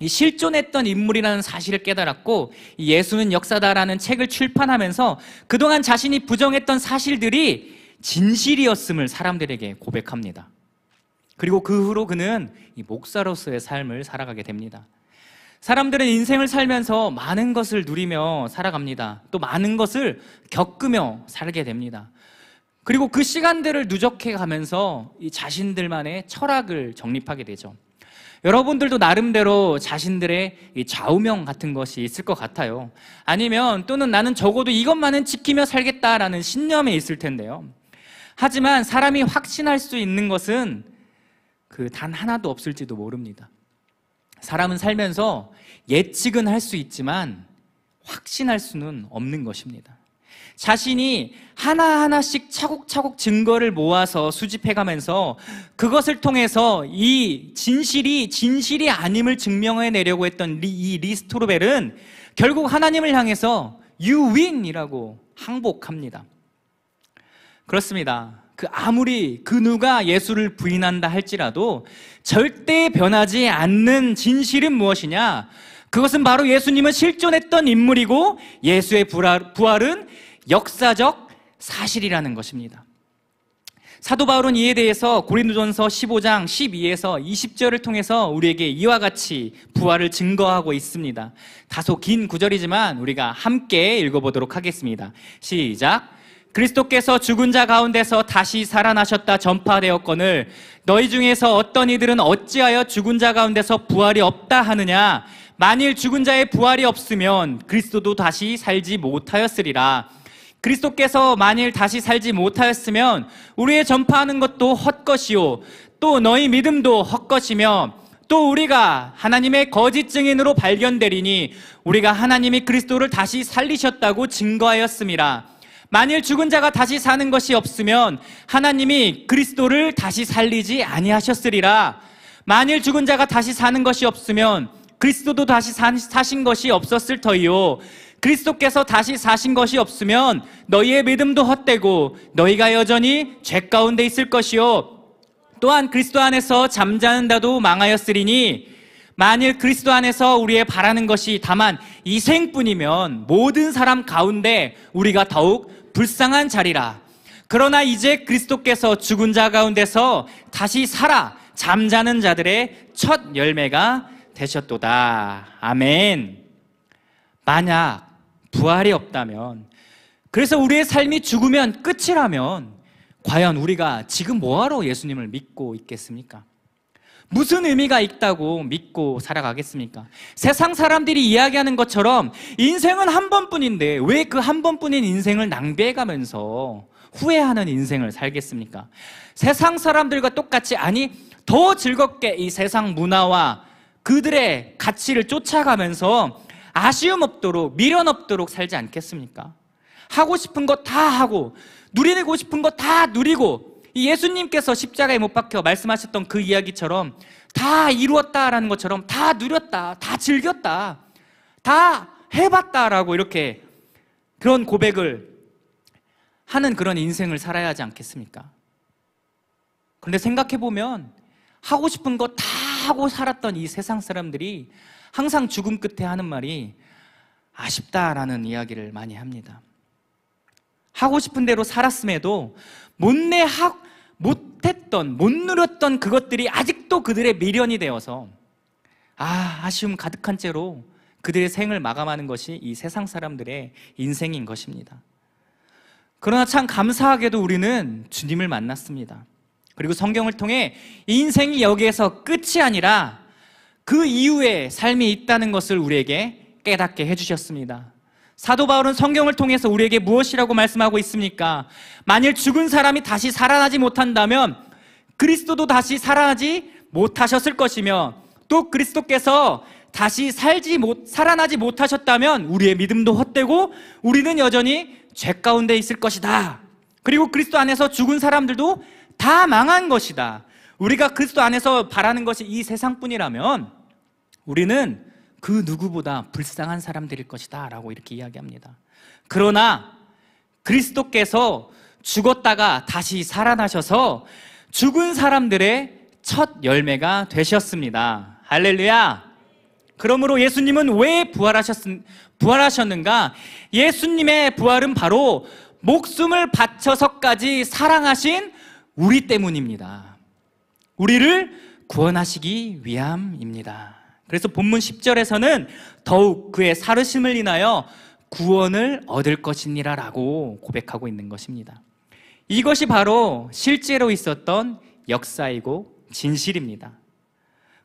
이 실존했던 인물이라는 사실을 깨달았고 이 예수는 역사다라는 책을 출판하면서 그동안 자신이 부정했던 사실들이 진실이었음을 사람들에게 고백합니다. 그리고 그 후로 그는 이 목사로서의 삶을 살아가게 됩니다. 사람들은 인생을 살면서 많은 것을 누리며 살아갑니다. 또 많은 것을 겪으며 살게 됩니다. 그리고 그 시간들을 누적해 가면서 이 자신들만의 철학을 정립하게 되죠. 여러분들도 나름대로 자신들의 이 좌우명 같은 것이 있을 것 같아요. 아니면 또는 나는 적어도 이것만은 지키며 살겠다라는 신념에 있을 텐데요. 하지만 사람이 확신할 수 있는 것은 그 단 하나도 없을지도 모릅니다. 사람은 살면서 예측은 할 수 있지만 확신할 수는 없는 것입니다. 자신이 하나하나씩 차곡차곡 증거를 모아서 수집해가면서 그것을 통해서 이 진실이 아님을 증명해내려고 했던 이 리 스트로벨은 결국 하나님을 향해서 You win! 이라고 항복합니다. 그렇습니다. 아무리 그 누가 예수를 부인한다 할지라도 절대 변하지 않는 진실은 무엇이냐? 그것은 바로 예수님은 실존했던 인물이고 예수의 부활은 역사적 사실이라는 것입니다. 사도 바울은 이에 대해서 고린도전서 15장 12에서 20절을 통해서 우리에게 이와 같이 부활을 증거하고 있습니다. 다소 긴 구절이지만 우리가 함께 읽어보도록 하겠습니다. 시작. 그리스도께서 죽은 자 가운데서 다시 살아나셨다 전파되었거늘 너희 중에서 어떤 이들은 어찌하여 죽은 자 가운데서 부활이 없다 하느냐. 만일 죽은 자의 부활이 없으면 그리스도도 다시 살지 못하였으리라. 그리스도께서 만일 다시 살지 못하였으면 우리의 전파하는 것도 헛것이요 또 너희 믿음도 헛것이며 또 우리가 하나님의 거짓 증인으로 발견되리니 우리가 하나님이 그리스도를 다시 살리셨다고 증거하였음이라. 만일 죽은 자가 다시 사는 것이 없으면 하나님이 그리스도를 다시 살리지 아니하셨으리라. 만일 죽은 자가 다시 사는 것이 없으면 그리스도도 다시 사신 것이 없었을 터이요 그리스도께서 다시 사신 것이 없으면 너희의 믿음도 헛되고 너희가 여전히 죄 가운데 있을 것이요 또한 그리스도 안에서 잠자는 자도 망하였으리니 만일 그리스도 안에서 우리의 바라는 것이 다만 이생뿐이면 모든 사람 가운데 우리가 더욱 불쌍한 자리라. 그러나 이제 그리스도께서 죽은 자 가운데서 다시 살아 잠자는 자들의 첫 열매가 되셨도다. 아멘. 만약 부활이 없다면, 그래서 우리의 삶이 죽으면 끝이라면 과연 우리가 지금 뭐하러 예수님을 믿고 있겠습니까? 무슨 의미가 있다고 믿고 살아가겠습니까? 세상 사람들이 이야기하는 것처럼 인생은 한 번뿐인데 왜 그 한 번뿐인 인생을 낭비해가면서 후회하는 인생을 살겠습니까? 세상 사람들과 똑같이, 아니 더 즐겁게 이 세상 문화와 그들의 가치를 쫓아가면서 아쉬움 없도록, 미련 없도록 살지 않겠습니까? 하고 싶은 거 다 하고 누리고 싶은 거 다 누리고, 이 예수님께서 십자가에 못 박혀 말씀하셨던 그 이야기처럼 다 이루었다라는 것처럼 다 누렸다, 다 즐겼다, 다 해봤다라고 이렇게 그런 고백을 하는 그런 인생을 살아야 하지 않겠습니까? 그런데 생각해보면 하고 싶은 거 다 하고 살았던 이 세상 사람들이 항상 죽음 끝에 하는 말이 아쉽다라는 이야기를 많이 합니다. 하고 싶은 대로 살았음에도 못 누렸던 그것들이 아직도 그들의 미련이 되어서 아쉬움 가득한 채로 그들의 생을 마감하는 것이 이 세상 사람들의 인생인 것입니다. 그러나 참 감사하게도 우리는 주님을 만났습니다. 그리고 성경을 통해 인생이 여기에서 끝이 아니라 그 이후에 삶이 있다는 것을 우리에게 깨닫게 해주셨습니다. 사도 바울은 성경을 통해서 우리에게 무엇이라고 말씀하고 있습니까? 만일 죽은 사람이 다시 살아나지 못한다면 그리스도도 다시 살아나지 못하셨을 것이며, 또 그리스도께서 다시 살아나지 못하셨다면 우리의 믿음도 헛되고 우리는 여전히 죄 가운데 있을 것이다. 그리고 그리스도 안에서 죽은 사람들도 다 망한 것이다. 우리가 그리스도 안에서 바라는 것이 이 세상뿐이라면 우리는 그 누구보다 불쌍한 사람들일 것이다 라고 이렇게 이야기합니다. 그러나 그리스도께서 죽었다가 다시 살아나셔서 죽은 사람들의 첫 열매가 되셨습니다. 할렐루야. 그러므로 예수님은 왜 부활하셨는가? 예수님의 부활은 바로 목숨을 바쳐서까지 사랑하신 우리 때문입니다. 우리를 구원하시기 위함입니다. 그래서 본문 10절에서는 더욱 그의 살으심을 인하여 구원을 얻을 것이니라 라고 고백하고 있는 것입니다. 이것이 바로 실제로 있었던 역사이고 진실입니다.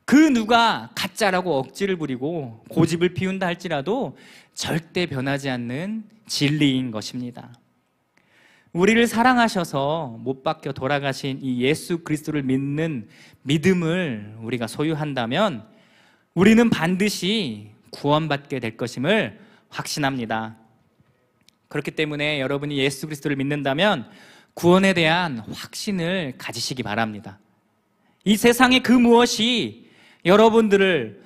그 누가 가짜라고 억지를 부리고 고집을 피운다 할지라도 절대 변하지 않는 진리인 것입니다. 우리를 사랑하셔서 못 박혀 돌아가신 이 예수 그리스도를 믿는 믿음을 우리가 소유한다면 우리는 반드시 구원받게 될 것임을 확신합니다. 그렇기 때문에 여러분이 예수 그리스도를 믿는다면 구원에 대한 확신을 가지시기 바랍니다. 이 세상의 그 무엇이 여러분들을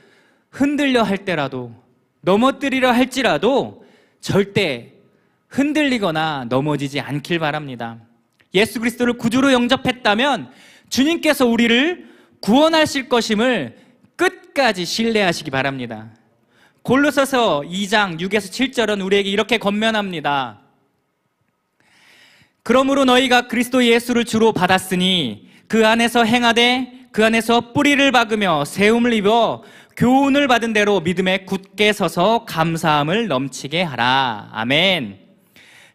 흔들려 할 때라도, 넘어뜨리려 할지라도 절대 흔들리거나 넘어지지 않길 바랍니다. 예수 그리스도를 구주로 영접했다면 주님께서 우리를 구원하실 것임을 끝까지 신뢰하시기 바랍니다. 골로새서 2장 6에서 7절은 우리에게 이렇게 권면합니다. 그러므로 너희가 그리스도 예수를 주로 받았으니 그 안에서 행하되 그 안에서 뿌리를 박으며 세움을 입어 교훈을 받은 대로 믿음에 굳게 서서 감사함을 넘치게 하라. 아멘.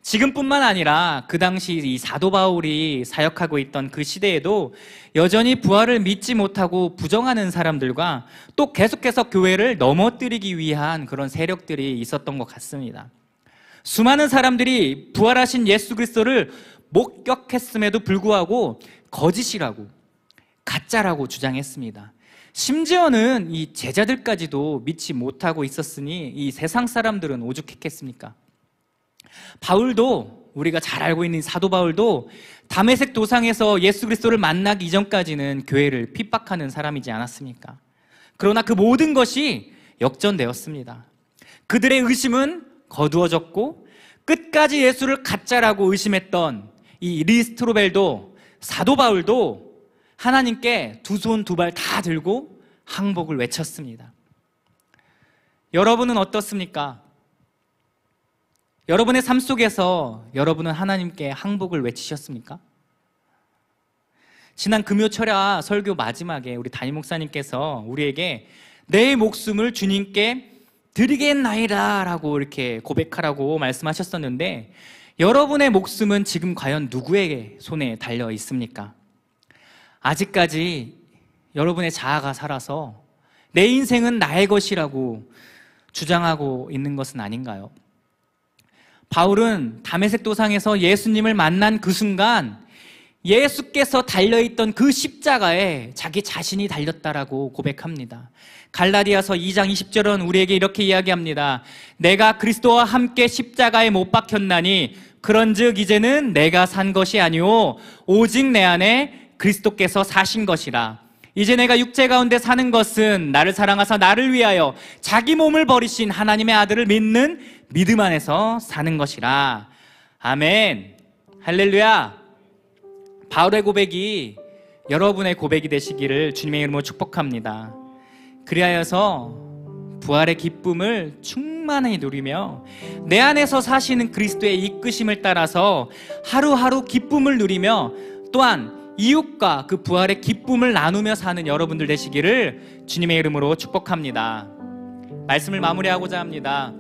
지금뿐만 아니라 그 당시 이 사도 바울이 사역하고 있던 그 시대에도 여전히 부활을 믿지 못하고 부정하는 사람들과 또 계속해서 교회를 넘어뜨리기 위한 그런 세력들이 있었던 것 같습니다. 수많은 사람들이 부활하신 예수 그리스도를 목격했음에도 불구하고 거짓이라고, 가짜라고 주장했습니다. 심지어는 이 제자들까지도 믿지 못하고 있었으니 이 세상 사람들은 오죽했겠습니까? 바울도, 우리가 잘 알고 있는 사도 바울도 다메섹 도상에서 예수 그리스도를 만나기 이전까지는 교회를 핍박하는 사람이지 않았습니까? 그러나 그 모든 것이 역전되었습니다. 그들의 의심은 거두어졌고 끝까지 예수를 가짜라고 의심했던 이 리스트로벨도, 사도 바울도 하나님께 두 손 두 발 다 들고 항복을 외쳤습니다. 여러분은 어떻습니까? 여러분의 삶 속에서 여러분은 하나님께 항복을 외치셨습니까? 지난 금요철야 설교 마지막에 우리 담임 목사님께서 우리에게 내 목숨을 주님께 드리겠나이다 라고 이렇게 고백하라고 말씀하셨었는데, 여러분의 목숨은 지금 과연 누구의 손에 달려 있습니까? 아직까지 여러분의 자아가 살아서 내 인생은 나의 것이라고 주장하고 있는 것은 아닌가요? 바울은 다메섹 도상에서 예수님을 만난 그 순간 예수께서 달려있던 그 십자가에 자기 자신이 달렸다라고 고백합니다. 갈라디아서 2장 20절은 우리에게 이렇게 이야기합니다. 내가 그리스도와 함께 십자가에 못 박혔나니 그런즉 이제는 내가 산 것이 아니오 오직 내 안에 그리스도께서 사신 것이라. 이제 내가 육체 가운데 사는 것은 나를 사랑하사 나를 위하여 자기 몸을 버리신 하나님의 아들을 믿는 믿음 안에서 사는 것이라. 아멘. 할렐루야. 바울의 고백이 여러분의 고백이 되시기를 주님의 이름으로 축복합니다. 그리하여서 부활의 기쁨을 충만히 누리며 내 안에서 사시는 그리스도의 이끄심을 따라서 하루하루 기쁨을 누리며 또한 이웃과 그 부활의 기쁨을 나누며 사는 여러분들 되시기를 주님의 이름으로 축복합니다. 말씀을 마무리하고자 합니다.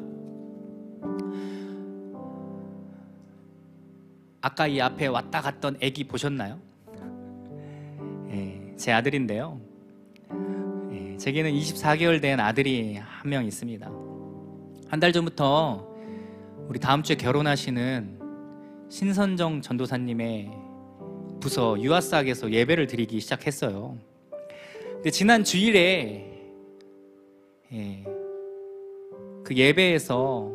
아까 이 앞에 왔다 갔던 아기 보셨나요? 제 아들인데요. 제게는 24개월 된 아들이 한 명 있습니다. 한 달 전부터 우리 다음 주에 결혼하시는 신선정 전도사님의 부서 유아삭에서 예배를 드리기 시작했어요. 근데 지난 주일에 그 예배에서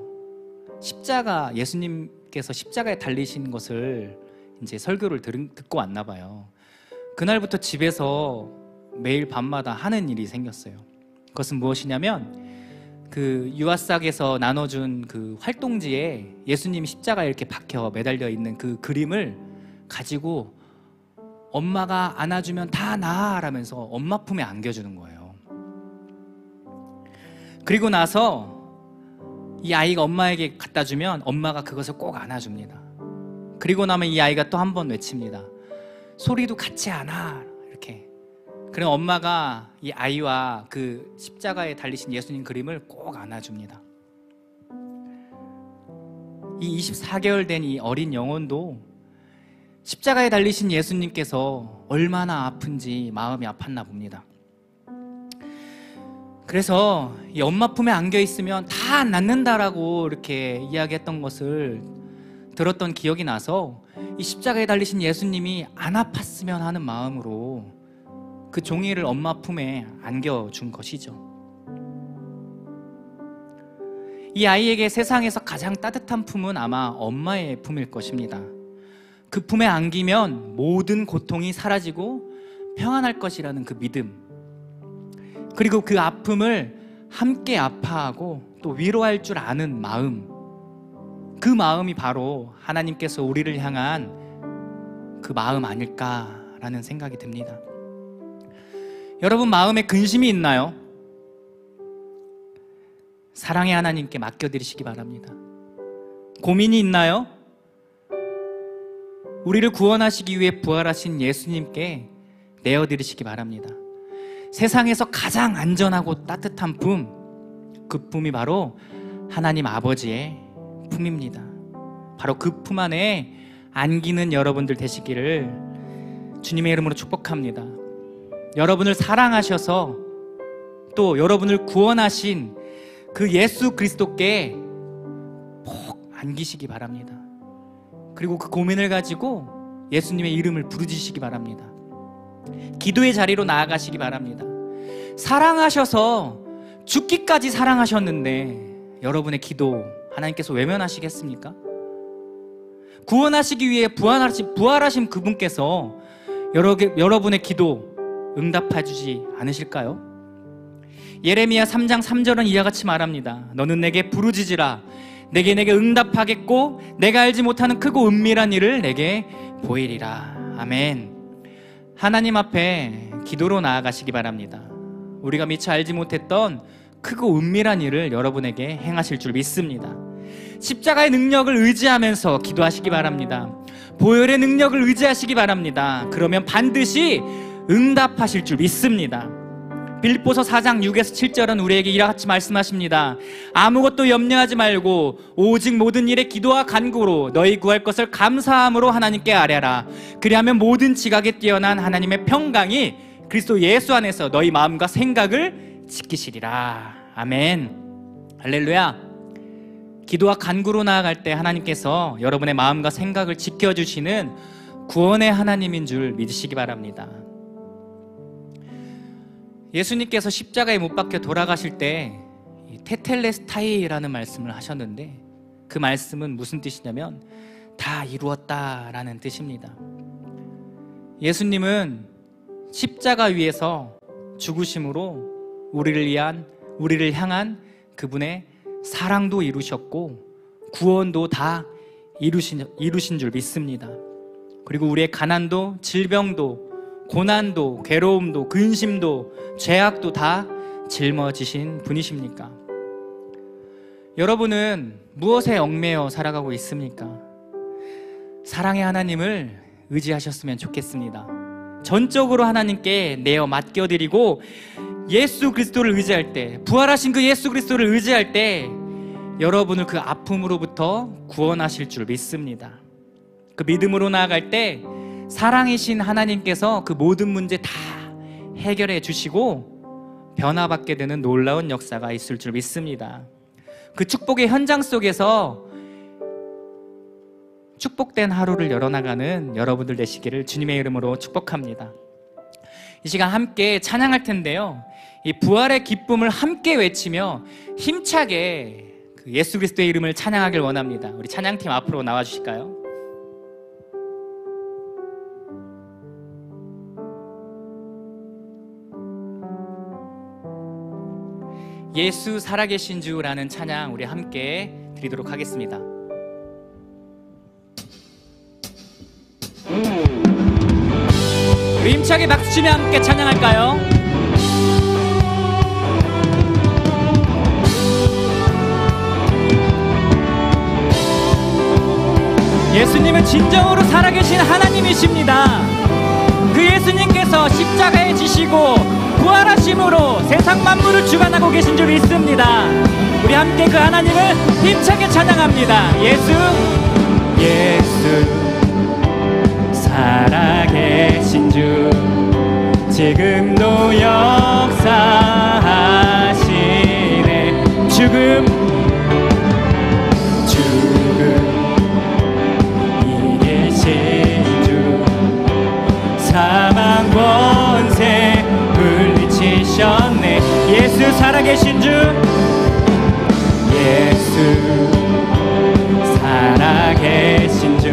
예수님께서 십자가에 달리신 것을 이제 설교를 듣고 왔나 봐요. 그날부터 집에서 매일 밤마다 하는 일이 생겼어요. 그것은 무엇이냐면 그 유아삭에서 나눠준 그 활동지에 예수님이 십자가에 이렇게 박혀 매달려 있는 그 그림을 가지고 엄마가 안아주면 다 나아라면서 엄마 품에 안겨주는 거예요. 그리고 나서 이 아이가 엄마에게 갖다 주면 엄마가 그것을 꼭 안아줍니다. 그리고 나면 이 아이가 또 한 번 외칩니다. 소리도 같이 안아. 이렇게. 그럼 엄마가 이 아이와 그 십자가에 달리신 예수님 그림을 꼭 안아줍니다. 이 24개월 된 이 어린 영혼도 십자가에 달리신 예수님께서 얼마나 아픈지 마음이 아팠나 봅니다. 그래서 이 엄마 품에 안겨 있으면 다 낫는다라고 이렇게 이야기했던 것을 들었던 기억이 나서 이 십자가에 달리신 예수님이 안 아팠으면 하는 마음으로 그 종이를 엄마 품에 안겨준 것이죠. 이 아이에게 세상에서 가장 따뜻한 품은 아마 엄마의 품일 것입니다. 그 품에 안기면 모든 고통이 사라지고 평안할 것이라는 그 믿음, 그리고 그 아픔을 함께 아파하고 또 위로할 줄 아는 마음, 그 마음이 바로 하나님께서 우리를 향한 그 마음 아닐까라는 생각이 듭니다. 여러분 마음에 근심이 있나요? 사랑의 하나님께 맡겨드리시기 바랍니다. 고민이 있나요? 우리를 구원하시기 위해 부활하신 예수님께 내어드리시기 바랍니다. 세상에서 가장 안전하고 따뜻한 품, 그 품이 바로 하나님 아버지의 품입니다. 바로 그 품 안에 안기는 여러분들 되시기를 주님의 이름으로 축복합니다. 여러분을 사랑하셔서 또 여러분을 구원하신 그 예수 그리스도께 꼭 안기시기 바랍니다. 그리고 그 고민을 가지고 예수님의 이름을 부르짖으시기 바랍니다. 기도의 자리로 나아가시기 바랍니다. 사랑하셔서 죽기까지 사랑하셨는데 여러분의 기도 하나님께서 외면하시겠습니까? 구원하시기 위해 부활하신 그분께서 여러분의 기도 응답해 주지 않으실까요? 예레미야 3장 3절은 이와 같이 말합니다. 너는 내게 부르짖으라. 내게 응답하겠고 내가 알지 못하는 크고 은밀한 일을 내게 보이리라. 아멘. 하나님 앞에 기도로 나아가시기 바랍니다. 우리가 미처 알지 못했던 크고 은밀한 일을 여러분에게 행하실 줄 믿습니다. 십자가의 능력을 의지하면서 기도하시기 바랍니다. 보혈의 능력을 의지하시기 바랍니다. 그러면 반드시 응답하실 줄 믿습니다. 빌립보서 4장 6에서 7절은 우리에게 이와 같이 말씀하십니다. 아무것도 염려하지 말고 오직 모든 일에 기도와 간구로 너희 구할 것을 감사함으로 하나님께 아뢰라. 그리하면 모든 지각에 뛰어난 하나님의 평강이 그리스도 예수 안에서 너희 마음과 생각을 지키시리라. 아멘. 할렐루야. 기도와 간구로 나아갈 때 하나님께서 여러분의 마음과 생각을 지켜주시는 구원의 하나님인 줄 믿으시기 바랍니다. 예수님께서 십자가에 못 박혀 돌아가실 때 테텔레스타이라는 말씀을 하셨는데 그 말씀은 무슨 뜻이냐면 다 이루었다라는 뜻입니다. 예수님은 십자가 위에서 죽으심으로 우리를 향한 그분의 사랑도 이루셨고 구원도 다 이루신 줄 믿습니다. 그리고 우리의 가난도 질병도 고난도 괴로움도 근심도 죄악도 다 짊어지신 분이십니까? 여러분은 무엇에 얽매여 살아가고 있습니까? 사랑의 하나님을 의지하셨으면 좋겠습니다. 전적으로 하나님께 내어 맡겨드리고 예수 그리스도를 의지할 때, 부활하신 그 예수 그리스도를 의지할 때 여러분을 그 아픔으로부터 구원하실 줄 믿습니다. 그 믿음으로 나아갈 때 사랑이신 하나님께서 그 모든 문제 다 해결해 주시고 변화받게 되는 놀라운 역사가 있을 줄 믿습니다. 그 축복의 현장 속에서 축복된 하루를 열어나가는 여러분들 되시기를 주님의 이름으로 축복합니다. 이 시간 함께 찬양할 텐데요, 이 부활의 기쁨을 함께 외치며 힘차게 그 예수 그리스도의 이름을 찬양하길 원합니다. 우리 찬양팀 앞으로 나와 주실까요? 예수 살아계신 주라는 찬양 우리 함께 드리도록 하겠습니다. 우리 힘차게 박수치며 함께 찬양할까요? 예수님은 진정으로 살아계신 하나님이십니다. 그 예수님께서 십자가에 지시고 부활하심으로 세상 만물을 주관하고 계신 줄 믿습니다. 우리 함께 그 하나님을 힘차게 찬양합니다. 예수 살아계신 주, 지금도 역사하시네. 죽음 이기신 주, 사망 권세 물리치셨네. 예수 살아계신 주, 예수 살아계신 주,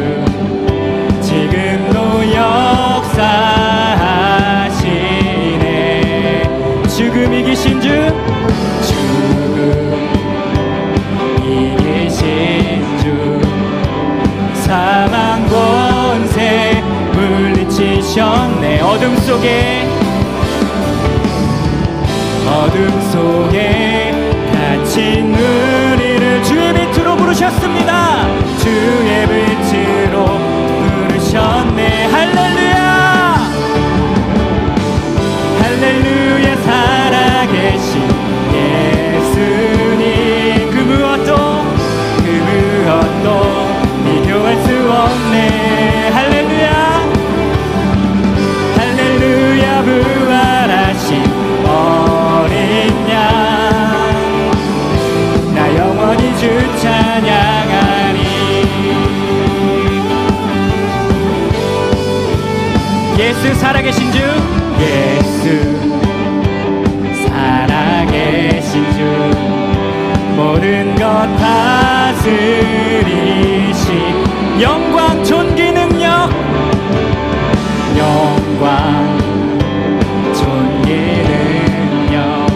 지금도 역사하시네. 죽음 이기신 주, 죽음 이기신 주, 사망 권세 물리치셨네. 어둠 속에 갇힌 살아계신 주 예수 살아계신 주 모든 것 다스리시 영광 존귀 능력 영광 존귀 능력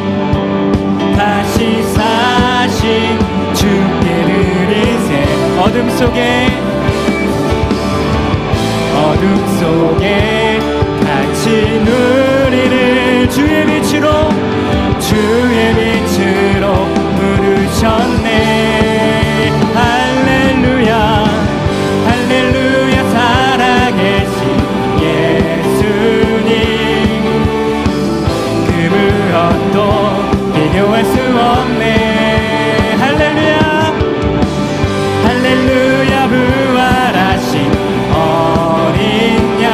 다시 사신 주께 드리세 어둠 속에 같이 누리를 주의 빛으로 부르셨네 할렐루야 할렐루야 살아계신 예수님 그 무엇도 비교할 수 없네 할렐루야 할렐루야 부활하신 어린 양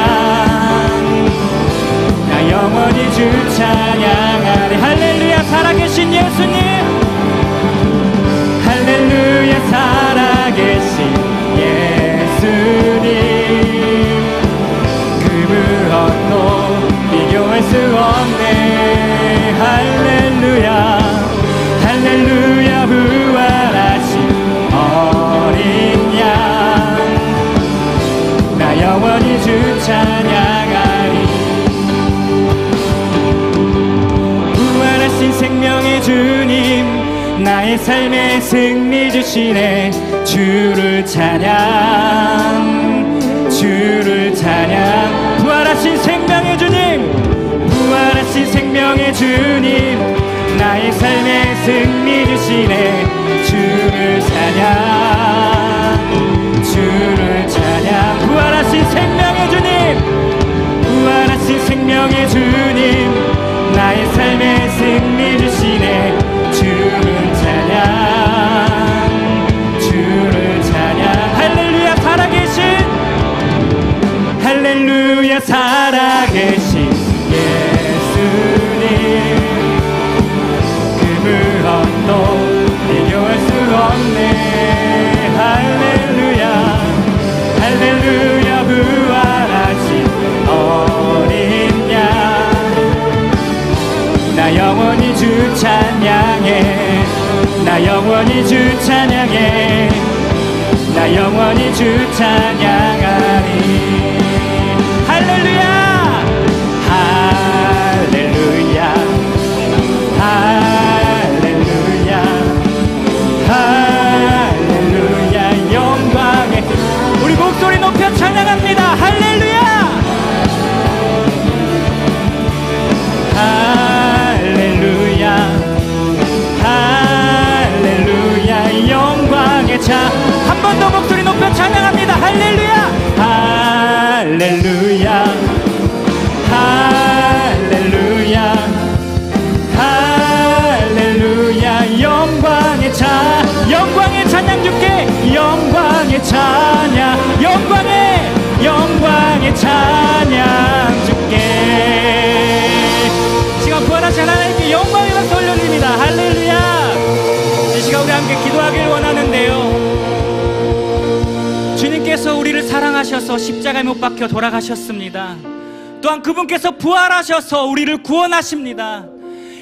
나 영원히 주 찬양하리 할렐루야 살아계신 예수님 할렐루야 살아계신 예수님 그 무엇도 비교할 수 없네 할렐루야 할렐루야 부활하신 어린 양 나 영원히 주 찬양하리 부활하신 생명의 주님 나의 삶에 승리 주시네 주를 찬양 부활하신 생명의 주님 부활하신 생명의 주님 나의 삶에 승리 주시네 주를 찬양 부활하신 생명의 주님 부활하신 생명의 주님 나의 삶에 승리 주시네 주를 찬양 할렐루야 살아계신 예수님 그 무엇도 비교할 수 없네 할렐루야 부활하신 어린 양 나 영원히 주 찬양해 나 영원히 주 찬양해 나 영원히 주 찬양하리 할렐루야 할렐루야 할렐루야 할렐루야 영광에 우리 목소리 높여 찬양합니다 할렐루야 할렐루야 할렐루야 영광의 자 한 번 더 목소리 높여 찬양합니다 할렐루야 할렐루야 할렐루야 할렐루야 영광의 찬양 줄게 영광의 찬양 영광의 찬양 줄게 시간 부활하신 하나님께 영광의 박수 올려드립니다 할렐루야 이 시간 우리 함께 기도하길 원하는데요 주님께서 우리를 사랑하셔서 십자가에 못 박혀 돌아가셨습니다 또한 그분께서 부활하셔서 우리를 구원하십니다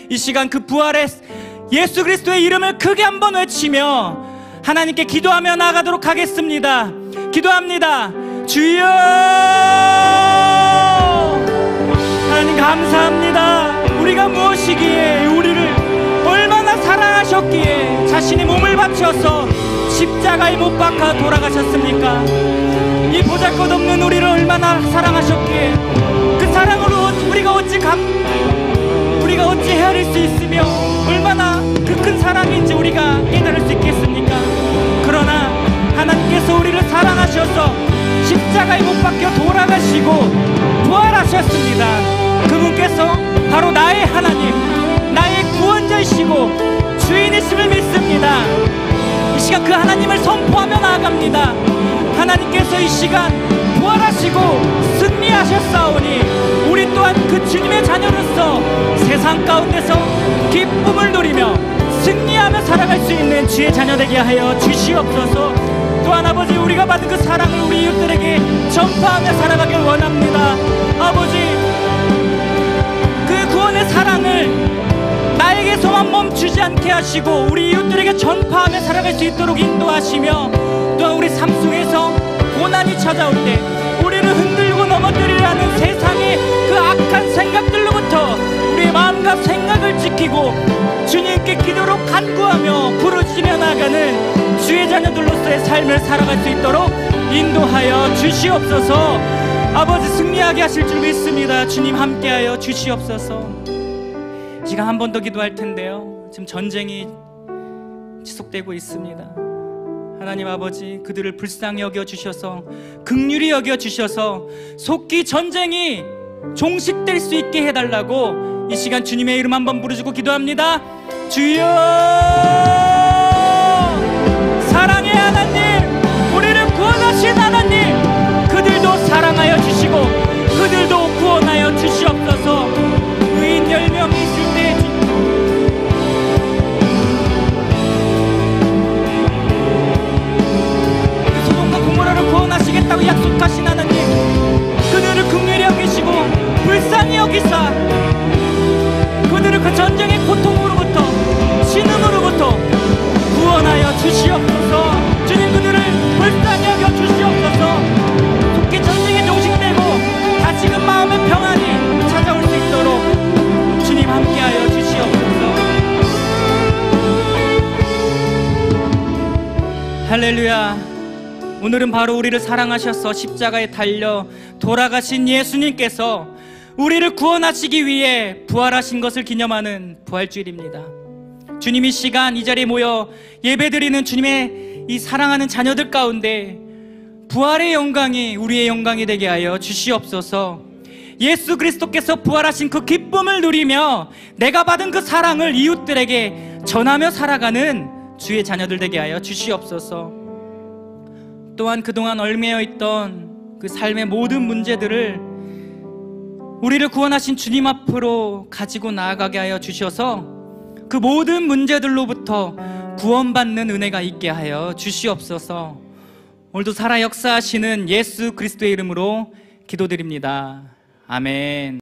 이 시간 그 부활의 예수 그리스도의 이름을 크게 한번 외치며 하나님께 기도하며 나아가도록 하겠습니다 기도합니다 주여 하나님 감사합니다 우리가 무엇이기에 우리를 얼마나 사랑하셨기에 자신의 몸을 바쳐서 십자가에 못 박아 돌아가셨습니까 이 보잘것없는 우리를 얼마나 사랑하셨기에 그 사랑으로 우리가 어찌 헤아릴 수 있으며 얼마나 그 큰 사랑인지 우리가 깨달을 수 있겠습니까 그러나 하나님께서 우리를 사랑하셔서 십자가에 못 박혀 돌아가시고 부활하셨습니다 그분께서 바로 나의 하나님 나의 구원자이시고 주인이심을 믿습니다 이 시간 그 하나님을 선포하며 나아갑니다 하나님께서 이 시간 부활하시고 승리하셨사오니 우리 또한 그 주님의 자녀로서 세상 가운데서 기쁨을 누리며 승리하며 살아갈 수 있는 주의 자녀 되게 하여 주시옵소서 또한 아버지 우리가 받은 그 사랑을 우리 이웃들에게 전파하며 살아가길 원합니다 아버지 그 구원의 사랑을 나에게서만 멈추지 않게 하시고 우리 이웃들에게 전파하며 살아갈 수 있도록 인도하시며, 또한 우리 삶 속에서 고난이 찾아올 때 우리를 흔들고 넘어뜨리라는 세상의 그 악한 생각들로부터 우리의 마음과 생각을 지키고 주님께 기도로 간구하며 부르짖으며 나아가는 주의 자녀들로서의 삶을 살아갈 수 있도록 인도하여 주시옵소서. 아버지, 승리하게 하실 줄 믿습니다. 주님 함께하여 주시옵소서. 이 시간 한 번 더 기도할 텐데요, 지금 전쟁이 지속되고 있습니다. 하나님 아버지, 그들을 불쌍히 여겨주셔서 긍휼히 여겨주셔서 속히 전쟁이 종식될 수 있게 해달라고 이 시간 주님의 이름 한번 부르짖고 기도합니다. 주여, 사랑의 하나님, 우리를 구원하신 하나님, 그들도 사랑하여 주시고 그들도 구원하여 주시옵소서. 의인 10명이 있을 때 소돔과 고모라를 구원하시겠다고 약속하신 하나님, 그들을 긍휼히 여기시고 불쌍히 여기사 그들을 그 전쟁의 고통으로부터, 신음으로부터 구원하여 주시옵소서. 주님, 그들을 불쌍히 여겨 주시옵소서. 속히 전쟁이 종식되고 다시금 마음의 평안이 찾아올 수 있도록 주님 함께하여 주시옵소서. 할렐루야. 오늘은 바로 우리를 사랑하셔서 십자가에 달려 돌아가신 예수님께서 우리를 구원하시기 위해 부활하신 것을 기념하는 부활주일입니다. 주님, 이 시간 이 자리에 모여 예배드리는 주님의 이 사랑하는 자녀들 가운데 부활의 영광이 우리의 영광이 되게 하여 주시옵소서. 예수 그리스도께서 부활하신 그 기쁨을 누리며 내가 받은 그 사랑을 이웃들에게 전하며 살아가는 주의 자녀들 되게 하여 주시옵소서. 또한 그동안 얽매여 있던 그 삶의 모든 문제들을 우리를 구원하신 주님 앞으로 가지고 나아가게 하여 주셔서 그 모든 문제들로부터 구원받는 은혜가 있게 하여 주시옵소서. 오늘도 살아 역사하시는 예수 그리스도의 이름으로 기도드립니다. 아멘.